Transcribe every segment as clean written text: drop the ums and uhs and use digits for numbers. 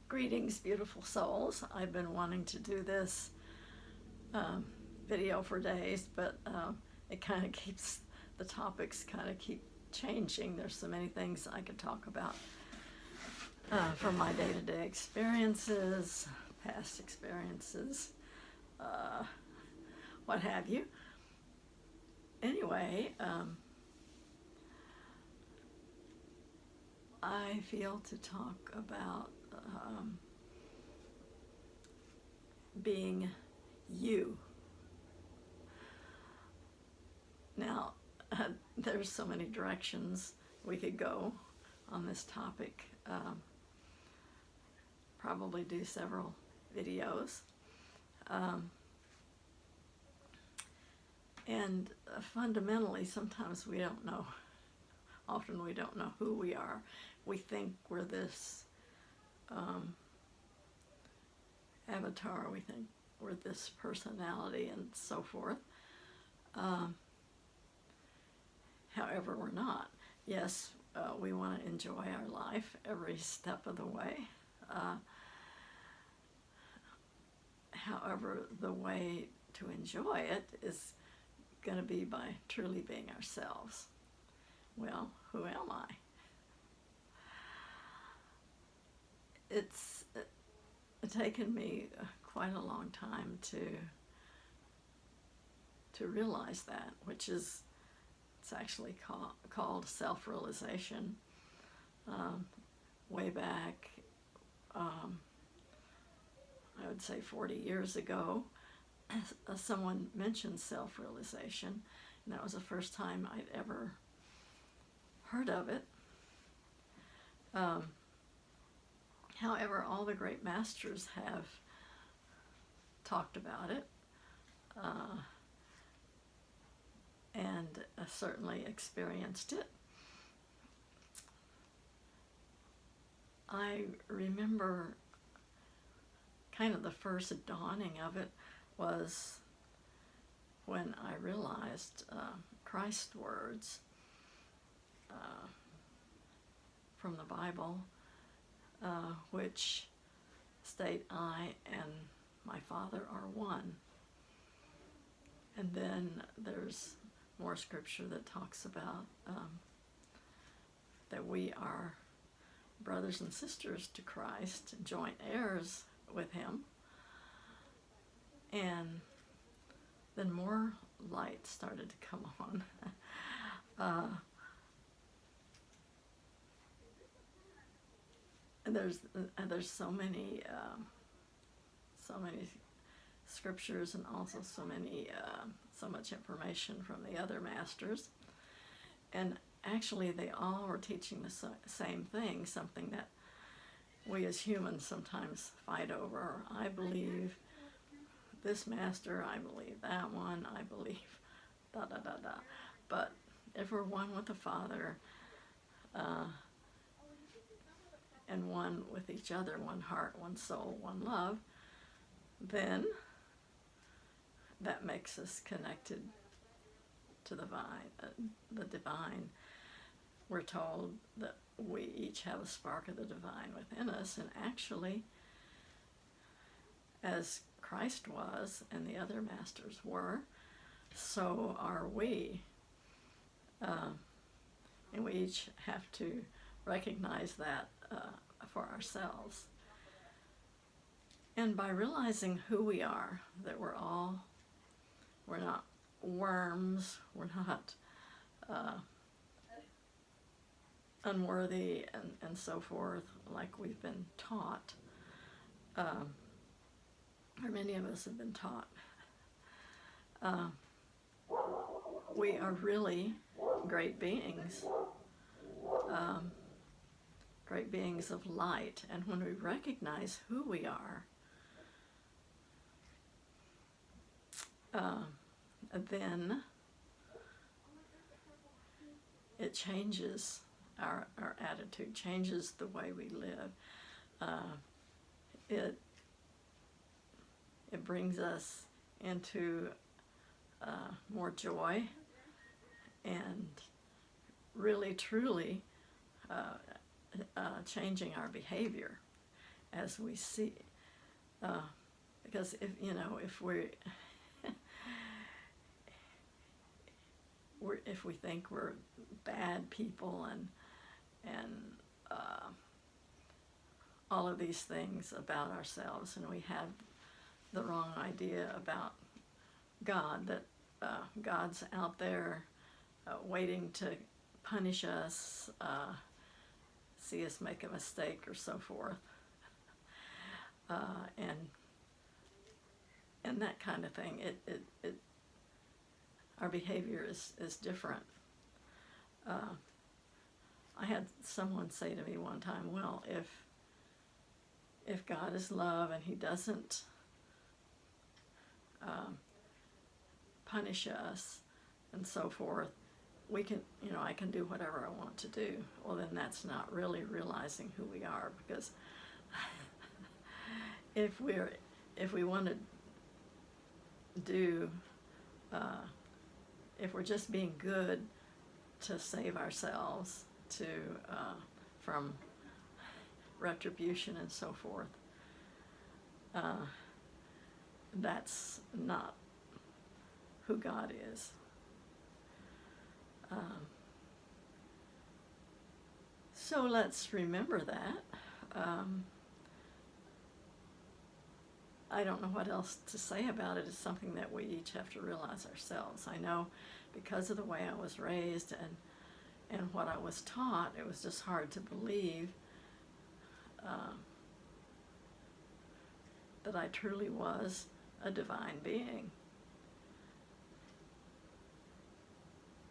Greetings, beautiful souls. I've been wanting to do this video for days, but it kind of keeps, the topics kind of keep changing. There's so many things I could talk about from my day-to-day experiences, past experiences, what have you. Anyway, I feel to talk about being you. Now, there's so many directions we could go on this topic. Probably do several videos. And fundamentally, sometimes we don't know. Often we don't know who we are. We think we're this avatar, we think we're this personality and so forth. However, we're not. Yes, we want to enjoy our life every step of the way. However, the way to enjoy it is going to be by truly being ourselves. Well, who am I? It's taken me quite a long time to realize that, which is, it's actually called self-realization. Way back, I would say 40 years ago, someone mentioned self-realization, and that was the first time I'd ever heard of it. However, all the great masters have talked about it, and certainly experienced it. I remember kind of the first dawning of it was when I realized Christ's words from the Bible, which state, "I and my Father are one." And then there's more scripture that talks about that we are brothers and sisters to Christ, joint heirs with Him. And then more light started to come on. And there's so many scriptures, and also so much information from the other masters, and actually they all were teaching the same thing, something that we as humans sometimes fight over. I believe this master, I believe that one, I believe da da da da. But if we're one with the Father, and one with each other, one heart, one soul, one love, then that makes us connected to the divine. We're told that we each have a spark of the divine within us, and actually, as Christ was and the other masters were, so are we. And we each have to recognize that for ourselves. And by realizing who we are, that we're not worms, we're not unworthy and so forth, like we've been taught, or many of us have been taught. We are really great beings, great beings of light, and when we recognize who we are, then it changes our attitude, changes the way we live. It brings us into more joy, and really truly changing our behavior. as we see. Because if if we think we're bad people and all of these things about ourselves, and we have the wrong idea about God, that God's out there waiting to punish us, see us make a mistake or so forth, and that kind of thing. Our behavior is different. I had someone say to me one time, well, if God is love and he doesn't punish us and so forth, we can, I can do whatever I want to do. Well, then that's not really realizing who we are, because if we want to do, if we're just being good to save ourselves from retribution and so forth, that's not who God is. So let's remember that. I don't know what else to say about it. It's something that we each have to realize ourselves. I know because of the way I was raised and what I was taught, it was just hard to believe that I truly was a divine being.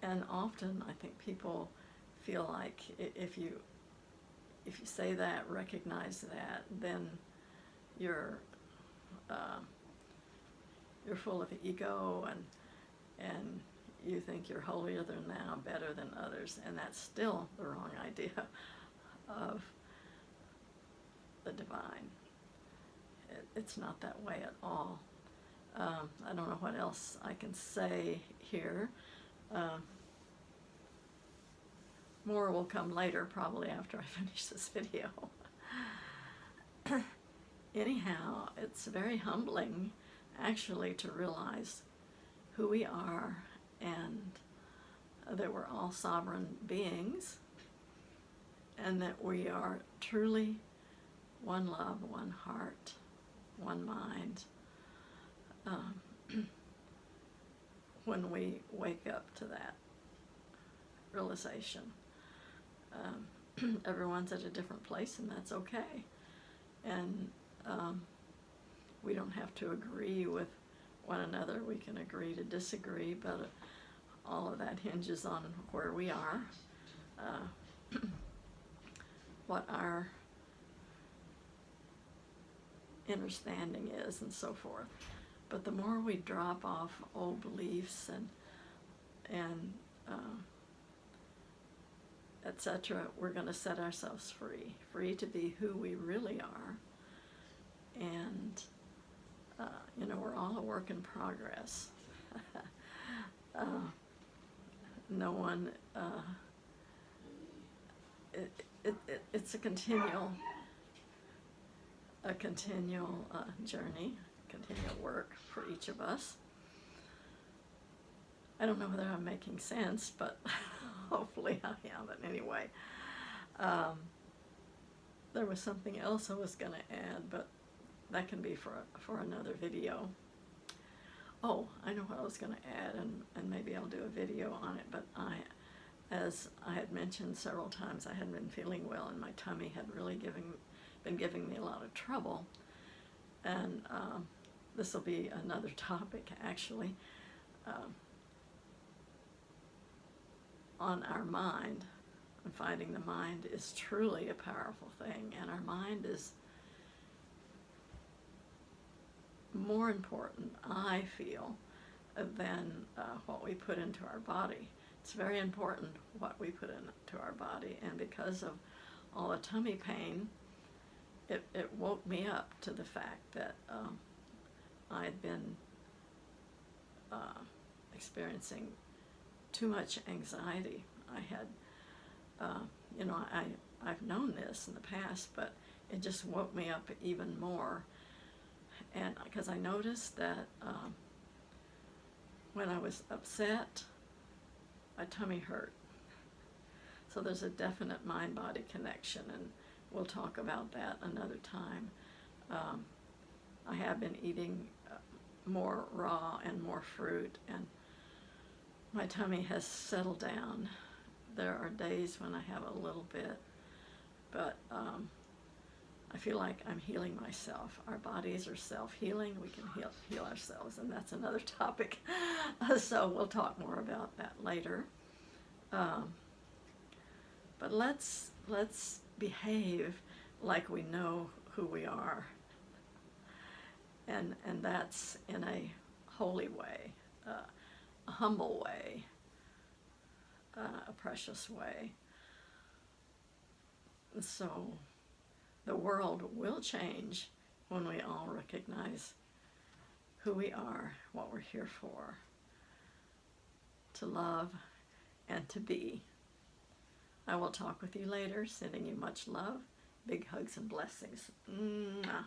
And often I think people feel like if you say that, recognize that, then you're full of ego and you think you're holier than thou, better than others, and that's still the wrong idea of the divine. It's not that way at all. I don't know what else I can say here. More will come later, probably after I finish this video. Anyhow, it's very humbling, actually, to realize who we are and that we're all sovereign beings and that we are truly one love, one heart, one mind. When we wake up to that realization. Everyone's at a different place, and that's okay. And we don't have to agree with one another. We can agree to disagree, but all of that hinges on where we are, what our understanding is, and so forth. But the more we drop off old beliefs and etc., we're going to set ourselves free to be who we really are. And we're all a work in progress. No one. It's a continual journey, continual work for each of us. I don't know whether I'm making sense, but hopefully I am. But anyway, there was something else I was going to add, but that can be for another video. Oh, I know what I was going to add, and maybe I'll do a video on it, but as I had mentioned several times, I hadn't been feeling well, and my tummy had really been giving me a lot of trouble. And this will be another topic, actually, on our mind. And finding the mind is truly a powerful thing, and our mind is more important, I feel, than what we put into our body. It's very important what we put into our body, and because of all the tummy pain, it woke me up to the fact that I had been experiencing too much anxiety. I had, I've known this in the past, but it just woke me up even more. And because I noticed that when I was upset, my tummy hurt. So there's a definite mind-body connection, and we'll talk about that another time. I have been eating more raw and more fruit, and my tummy has settled down. There are days when I have a little bit, but I feel like I'm healing myself. Our bodies are self-healing. We can heal ourselves, and that's another topic. So we'll talk more about that later. But let's behave like we know who we are, and that's in a holy way, a humble way, a precious way. So the world will change when we all recognize who we are, what we're here for, to love and to be. I will talk with you later, sending you much love, big hugs and blessings. Mwah.